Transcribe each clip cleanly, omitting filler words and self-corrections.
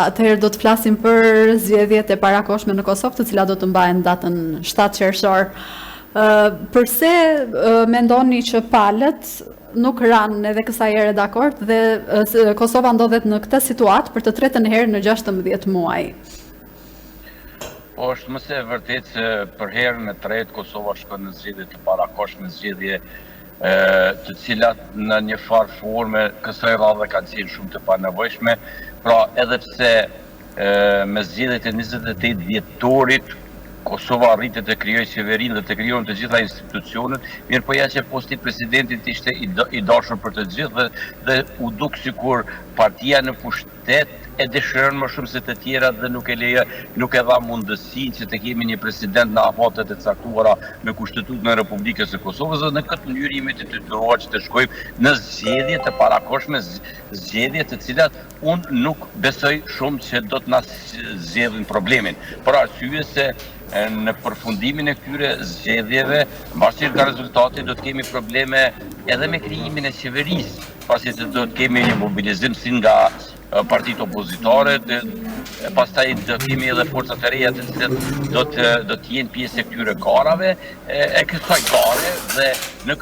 Atëherë do të flasim për zgjedhjet e parakohshme në Kosovë, të cilat do të mbahen datën 7 qershor. Përse mendoni që palët nuk ranë edhe kësaj ere dakord dhe Kosova ndodhet në këtë situatë për të tretën herë në 16 muaj? Po është mëse e vërtet se për herën e tretë Kosova shkon në zgjedhje të parakohshme, zgjedhje të cilat në një farë forme kësaj radhe kanë qenë shumë të panevojshme, pra edhe pse me zgjedhjet e 28 dhjetorit Kosova arritet të krijojë qeverinë dhe të krijohen të gjitha institucionet, mirë po ja që posti presidentit ishte i dashur për të gjithë dhe u duk sikur partia në pushtet e dëshiron më shumë se të tjerat dhe nuk e dha mundësinë që të kemi një president në afatet e caktuara me Kushtetutën e Republikës së Kosovës, dhe në këtë mënyrë jemi të detyruar që të shkojmë në zgjedhje të parakohshme, zgjedhje të cilat unë nuk besoj shumë që do të na zgjedhin problemin, për arsye se në përfundimin e këtyre zgjedhjeve, mbasi nga rezultati do të kemi probleme edhe me krijimin e qeverisë, pasi do të kemi një mobilizim si nga partitë opozitare, pastaj do kemi edhe forcat e reja të cilat do të jenë pjesë e këtyre garave, e kësaj gare, dhe në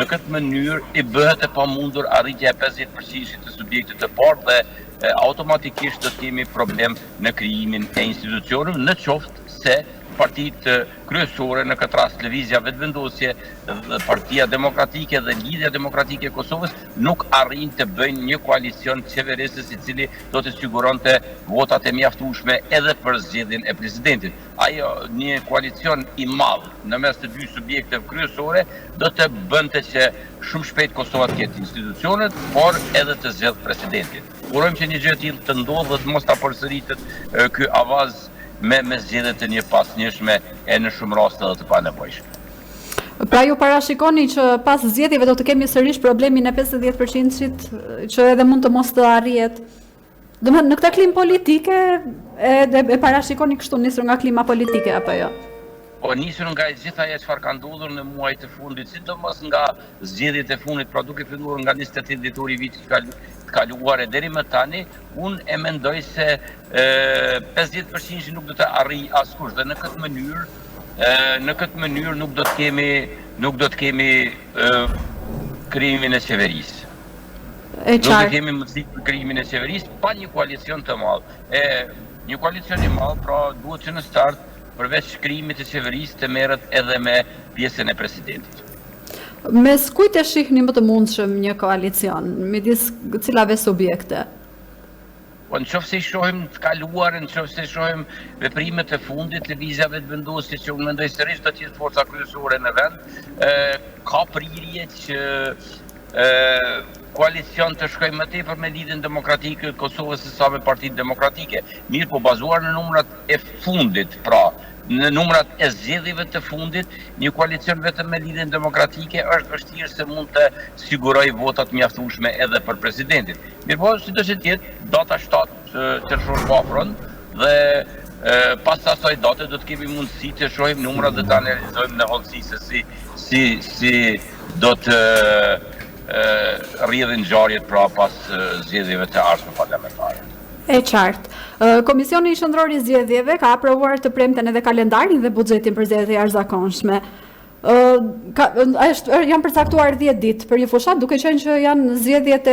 këtë mënyrë i bëhet e pamundur arritja e 50% të subjektit të parë dhe automatikisht do të kemi problem në krijimin e institucioneve, në qoftë se partitë kryesore, në këtë rast Lëvizja Vetëvendosje, Partia Demokratike dhe Lidhja Demokratike e Kosovës, nuk arrin të bëjnë një koalicion qeverisës i cili do të siguronte votat e mjaftueshme edhe për zgjedhjen e presidentit. Ajo një koalicion i madh në mes të dy subjekteve kryesore do të bënte që shumë shpejt Kosova të ketë institucionet, por edhe të zgjedh presidentin. Urojmë që një gjë e tillë të ndodhë dhe të mos ta përsëritet ky avaz me zgjedhje të njëpasnjëshme e në shumë raste edhe të panevojshme. Pra ju parashikoni që pas zgjedhjeve do të kemi sërish problemin e 50% që edhe mund të mos të arrihet? Domethënë në këtë klimë politike e parashikoni kështu nisur nga klima politike apo jo? Po nisur nga gjitha ajo çfarë ka ndodhur në muajt e fundit, sidomos nga zgjedhjet e fundit, pra duke filluar nga 28 dhjetori i vitit të kaluar deri më tani, unë e mendoj se 50% nuk do të arrijë askush, dhe në këtë mënyrë nuk do të kemi krijimin e qeverisë. Nuk do të kemi mundësi për krijimin e qeverisë pa një koalicion të madh. Një koalicion i madh, pra duhet që në start përveç krijimit të qeverisë të merret edhe me pjesën e presidentit. Mes kujt e shihni më të mundshëm një koalicion, midis cilave subjekte? Po nëse i shohim të kaluarën, nëse i shohim veprimet e fundit, Lëvizja Vetëvendosje, që unë mendoj sërish do të jetë forca kryesore në vend, ka prirje që koalicion të shkojë më tepër me Lidhjen Demokratike të Kosovës se sa me Partitë Demokratike. Mirë, po bazuar në numrat e fundit, pra në numrat e zgjedhjeve të fundit, një koalicion vetëm me Lidhjen Demokratike është vështirë se mund të sigurojë votat mjaftueshme edhe për presidentin. Mirë, po sidoqë të jetë, data 7 qershor po afron dhe pas asaj date do të kemi mundësi të shohim numrat dhe të analizojmë në hollësi se si do të rrjedhin ngjarjet pra pas zgjedhjeve të ardhshme parlamentare. E qartë. Komisioni Qendror i Zgjedhjeve ka aprovuar të premten edhe kalendarin dhe buxhetin për zgjedhjet e jashtëzakonshme. Janë përcaktuar 10 ditë për një fushat, duke qenë që janë zgjedhjet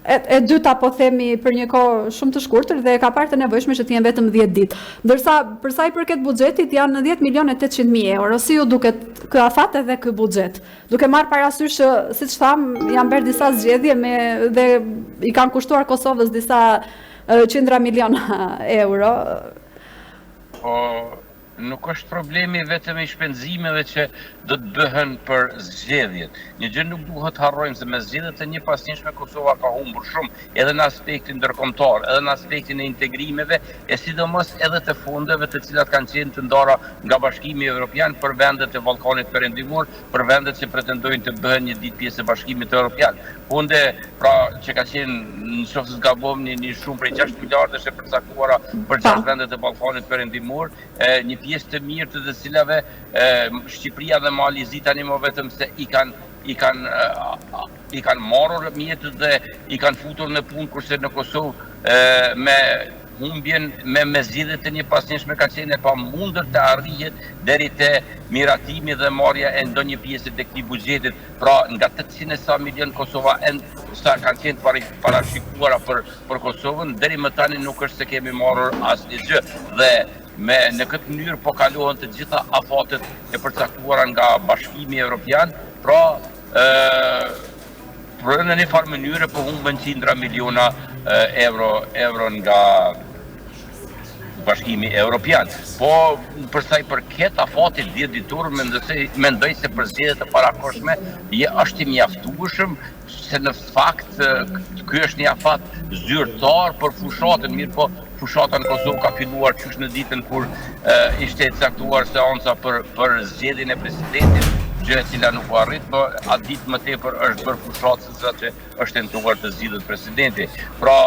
e dyta, po themi, për një kohë shumë të shkurtër dhe ka parë të nevojshme që të jenë vetëm 10 ditë. Ndërsa për sa i përket buxhetit janë 10.800.000 euro. Si ju duket ky afat edhe ky buxhet? Duke marrë parasysh që, siç tham, janë bërë disa zgjedhje dhe i kanë kushtuar Kosovës disa qindra miliona euro. Po nuk është problemi vetëm i shpenzimeve që do të bëhen për zgjedhjet. Një gjë nuk duhet harrojmë se me zgjedhjet e njëpasnjëshme Kosova ka humbur shumë, edhe në aspektin ndërkombëtar, edhe në aspektin e integrimeve, e sidomos edhe të fondeve të cilat kanë qenë të ndara nga Bashkimi Evropian për vendet e Ballkanit Perëndimor, për vendet që pretendojnë të bëhen një ditë pjesë e Bashkimit Evropian. Fonde pra që ka qenë, nëse gabom, një shumë prej 6 miliardësh e përcaktuara për 6 vendet e Ballkanit Perëndimor, një pjesë të mirë të cilave Shqipëria dhe Mali Zi tani më vetëm se i kanë i kanë marrur mjetët dhe i kanë futur në punë, kurse në Kosovë me humbjen me zgjidhje të një pasnjëshme ka qenë pa mundur të arrihet deri te miratimi dhe marrja e ndonjë pjesë të këtij buxhetit. Pra nga 800 sa milion Kosova sa kanë qenë parashikuara për Kosovën, deri më tani nuk është se kemi marrur asnjë gjë. Dhe në këtë mënyrë po kalohen të gjitha afatet e përcaktuara nga Bashkimi Evropian, pra në një farë mënyrë po humben qindra miliona euro nga Bashkimi Evropian. Po përsa i përket afatit djeditur, mendoj se për zgjedhjet e parakohshme është i mjaftueshëm, se në fakt ky është një afat zyrtar për fushatën, mirë po fushata në Kosovë ka filluar qysh në ditën kur ishte e caktuar seanca për zgjedhjen e presidentit, gjë e cila nuk u arrit, por atë ditë më tepër është bërë fushatë se sa që është tentuar të zgjidhet presidenti. Pra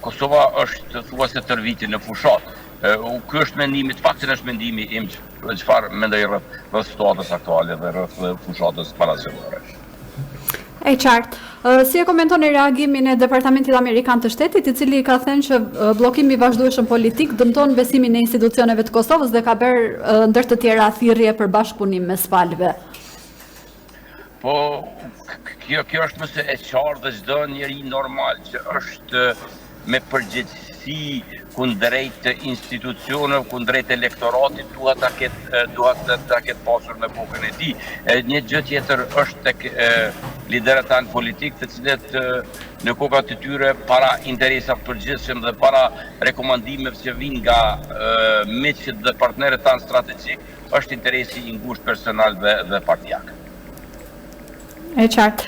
Kosova është thuajse tërviti në fushatë. Ky është mendimi, të paktën është mendimi im çfarë mendoj rreth situatës aktuale dhe rreth fushatës parazgjedhore. E qartë. Si e komenton reagimin e Departamentit Amerikan të Shtetit, i cili ka thënë që bllokimi i vazhdueshëm politik dëmton besimin e institucioneve të Kosovës dhe ka bërë ndër të tjera thirrje për bashkëpunim mes palëve? Po, kjo është më se e qartë dhe çdo njeri normal që është me përgjegjësi kundrejt institucioneve, kundrejt elektoratit, duhet ta ketë pasur në bukën e tij. Një gjë tjetër është tek liderët tanë politik, të cilët në kokat e tyre para interesave përgjithshëm dhe para rekomandimeve që vijnë nga miqët dhe partnerët tanë strategjik, është interesi i ngushtë personal dhe partijak. E qartë.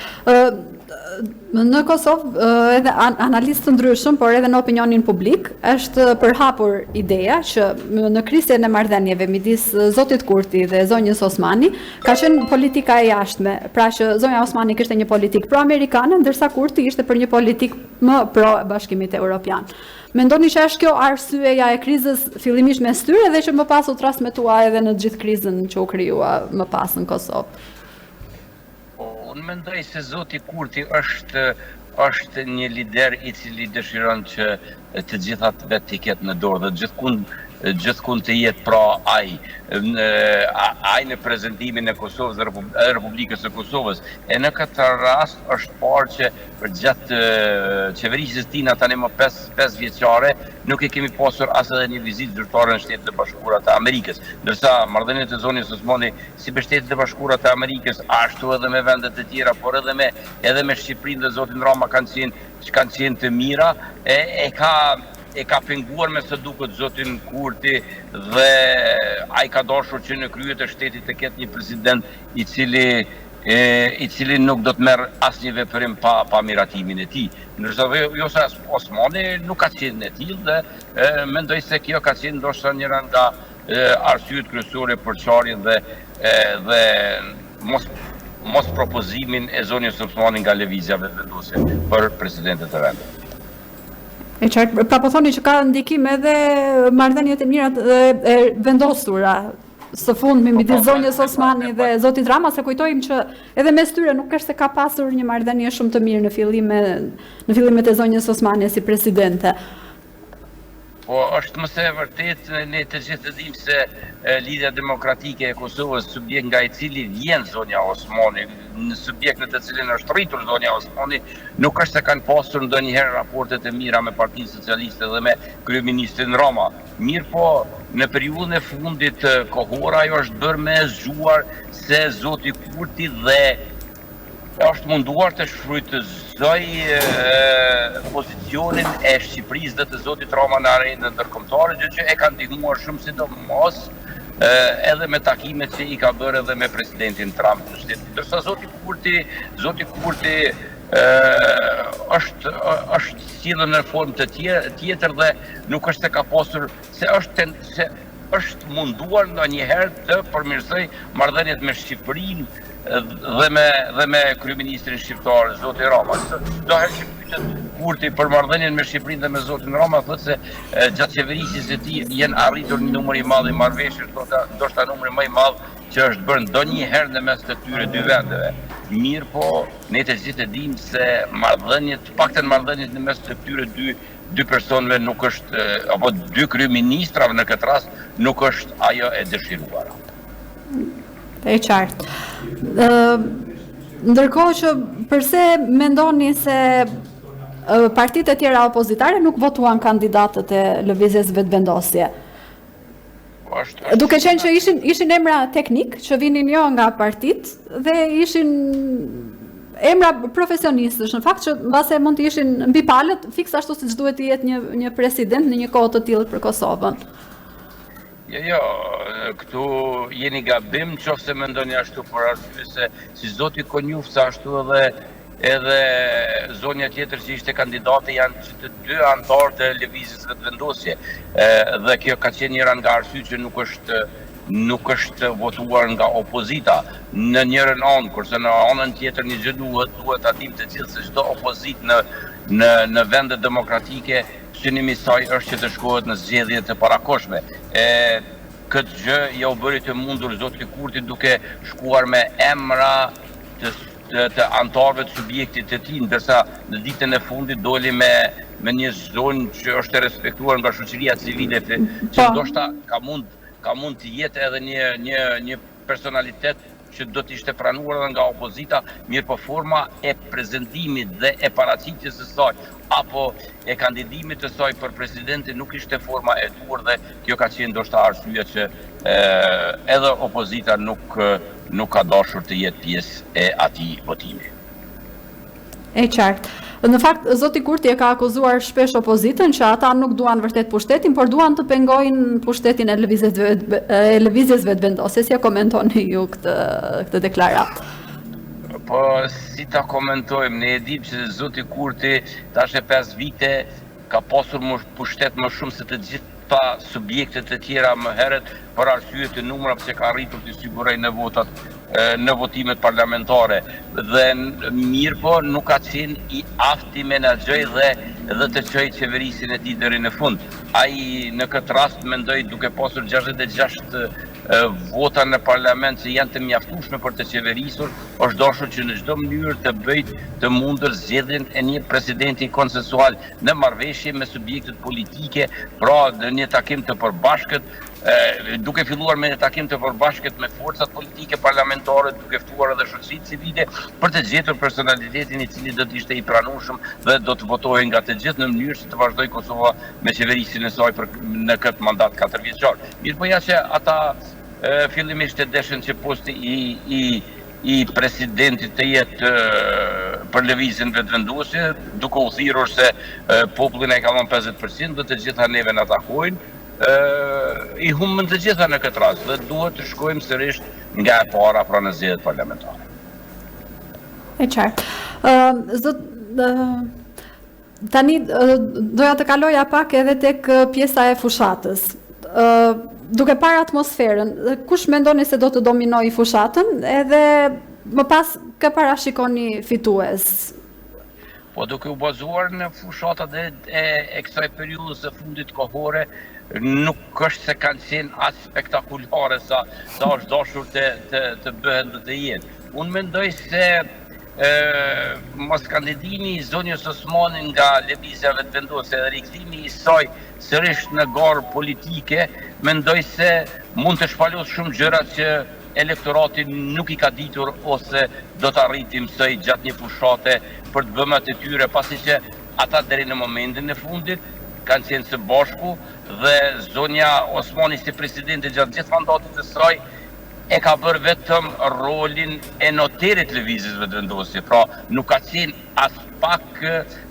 Në Kosovë, edhe analistë të ndryshëm, por edhe në opinionin publik, është përhapur ideja që në krisjen e marrëdhënieve midis Zotit Kurti dhe zonjës Osmani, ka qenë politika e jashtme, pra që zonja Osmani kishte një politikë pro-amerikane, ndërsa Kurti ishte për një politikë më pro-Bashkimit Evropian. Mendoni që është kjo arsyeja e krizës fillimisht mes tyre dhe që më pas u transmetua edhe në gjithë krizën që u krijua më pas në Kosovë? Unë mendoj se Zoti Kurti është një lider i cili dëshiron që të gjithat vetë t'i ketë në dorë dhe gjithkund të jetë pra ai në prezentimin e Kosovës dhe Republikës së Kosovës. E në këtë rast është parë që për gjatë qeverisjes tina tani më 5 vjeçare nuk e kemi pasur as edhe një vizitë zyrtare në Shtetet e Bashkuara të Amerikës, ndërsa marrëdhëniet e zonjës Osmani si me Shtetet e Bashkuara të Amerikës, ashtu edhe me vendet e tjera, por edhe me Shqipërinë dhe zotin Rama kanë qenë të mira, e ka penguar me së duket zotin Kurti dhe ai ka dashur që në krye të shtetit të ketë një president i cili nuk do të merr asnjë veprim pa miratimin e tij. Ndërsa Vjosa Osmani nuk ka qenë e tillë dhe mendoj se kjo ka qenë ndoshta njëra nga arsyet kryesore për çarjen dhe mos propozimin e zonjës Osmani nga lëvizja vendose për presidentet e vendit. E qartë, pra po thoni që ka ndikim edhe marrëdhëniet e mira e vendosura së fundmi midis zonjës Osmani dhe zotit Rama, se kujtojmë që edhe mes tyre nuk është se ka pasur një marrëdhënie shumë të mirë në fillimet e zonjës Osmani si presidente. Po është më se vërtet, ne të gjithë dim se Lidhja Demokratike e Kosovës, subjekt nga i cili vjen zonja Osmani, në subjekt në të cilin është rritur zonja Osmani, nuk është se kanë pasur ndonjëherë raportet e mira me Partinë Socialiste dhe me kryeministrin Rama. Mirë po, në periudhën e fundit kohore ajo është bërë me zgjuar se zoti Kurti dhe është munduar të shfrytëzoj pozicionin e Shqipërisë dhe të zotit Rama në arenën ndërkombëtare, gjë që e ka ndihmuar shumë sidomos edhe me takimet që i ka bërë edhe me presidentin Trump të shtetit. Ndërsa zoti Kurti është sjellën në formë të tjetër dhe nuk është se ka pasur se është munduar ndonjëherë të përmirësoj marrëdhëniet me Shqipërinë dhe me kryeministrin shqiptar, zoti Rama. Do herë që pyet Kurti për marrëdhënien me Shqipërinë dhe me zotin Rama, thotë se gjatë qeverisjes së tij janë arritur një numër i madh i marrëveshjesh, ndoshta numri më i madh që është bërë ndonjëherë në mes të këtyre dy vendeve. mirë po ne të gjithë e dim se marrëdhëniet, paktën marrëdhëniet në mes të këtyre dy personëve nuk është, apo dy kryeministrave në këtë rast, nuk është ajo e dëshiruara. E qartë. Ndërkohë që përse mendoni se partitë e tjera opozitare nuk votuan kandidatët e lëvizjes vetëvendosje? Duke qenë që ishin emra teknik që vinin jo nga partitë dhe ishin emra profesionistësh, në fakt që mbase mund të ishin mbi palët, fiks ashtu siç duhet të jetë një president në një kohë të tillë për Kosovën. Jo, këtu jeni gabim nëse mendoni ashtu, por arsye se si zoti Konjuf sa ashtu edhe zonja tjetër që ishte kandidate janë që të dy anëtarë të lëvizjes vetëvendosje. Dhe kjo ka qenë njëra nga arsyet që nuk është votuar nga opozita në njërën anë, kurse në anën tjetër një gjë duhet ta dim të gjithë se çdo opozitë në vende demokratike synimi i saj është që të shkohet në zgjedhje të parakoshme. Këtë gjë ja u bëri të mundur zoti Kurti duke shkuar me emra të antarëve të subjektit të tij, ndërsa në ditën e fundit doli me një zonë që është e respektuar nga shoqëria civile, që ndoshta ka mund të jetë edhe një personalitet që do të ishte pranuar nga opozita, mirë po forma e prezantimit dhe e paraqitjes së saj apo e kandidimit të saj për presidenti nuk ishte forma e duhur dhe kjo ka qenë ndoshta arsyeja që edhe opozita nuk ka dashur të jetë pjesë e atij votimi. E qartë. Në fakt, zoti Kurti e ka akuzuar shpesh opozitën që ata nuk duan vërtet pushtetin, por duan të pengojnë pushtetin e lëvizjes vetëvendosje. Si e komentoni ju këtë deklaratë? Po, si ta komentojmë, ne e dim që zoti Kurti tash e 5 vite ka pasur pushtet më shumë se të gjitha subjektet e tjera më herët për arsye të numrave që ka arritur të sigurojë në votimet parlamentare. Dhe mirë po nuk ka qenë i afti menaxhoj dhe të çojë qeverisin e tij deri në fund. Ai në këtë rast mendoj duke pasur 66 vota në parlament që janë të mjaftueshme për të qeverisur, është dashur që në çdo mënyrë të bëjë të mundur zgjedhjen e një presidenti konsensual në marrëveshje me subjektet politike, pra në një takim të përbashkët, duke filluar me një takim të përbashkët me forcat politike parlamentare, duke ftuar edhe shoqërinë civile për të gjetur personalitetin i cili do të ishte i pranueshëm dhe do të votohej nga të gjithë në mënyrë që të vazhdojë Kosova me qeverisin e saj në këtë mandat 4 vjeçar. Mirë po ja që ata fillimisht e deshin që posti i presidentit të jetë për lëvizjen vetëvendosje, duke u thirrur se popullin e ka dhënë 50% dhe të gjitha neve na takojnë. I humbën të gjitha në këtë rast dhe duhet të shkojmë sërish nga e para pra në zgjedhjet parlamentare. E qartë. Tani doja të kaloja pak edhe tek pjesa e fushatës. Duke parë atmosferën, kush mendoni se do të dominojë fushatën edhe më pas kë parashikoni fitues? Po duke u bazuar në fushatat e kësaj periudhës së fundit kohore, nuk është se kanë qenë as spektakulare sa është dashur të bëhen dhe të jenë. Unë mendoj se mos kandidimi i zonjës Osmani nga lëvizja vetëvendosje dhe rikthimi i saj sërish në garë politike, mendoj se mund të shpalos shumë gjëra që elektorati nuk i ka ditur ose do të arritim së i gjatë një fushate për të bëmat e tyre, pasi që ata deri në momentin e fundit kanë qenë së bashku dhe zonja Osmani si presidente gjatë gjithë mandatit të saj e ka bërë vetëm rolin e noterit lëvizjes vetëvendosje, pra nuk ka qenë as pak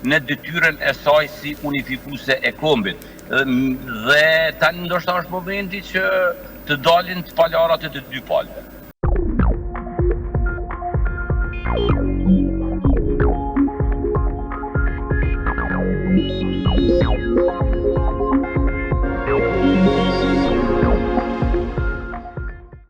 në detyrën e saj si unifikuese e kombit. Dhe tani ndoshta është momenti që të dalin të palarat e të dy palëve.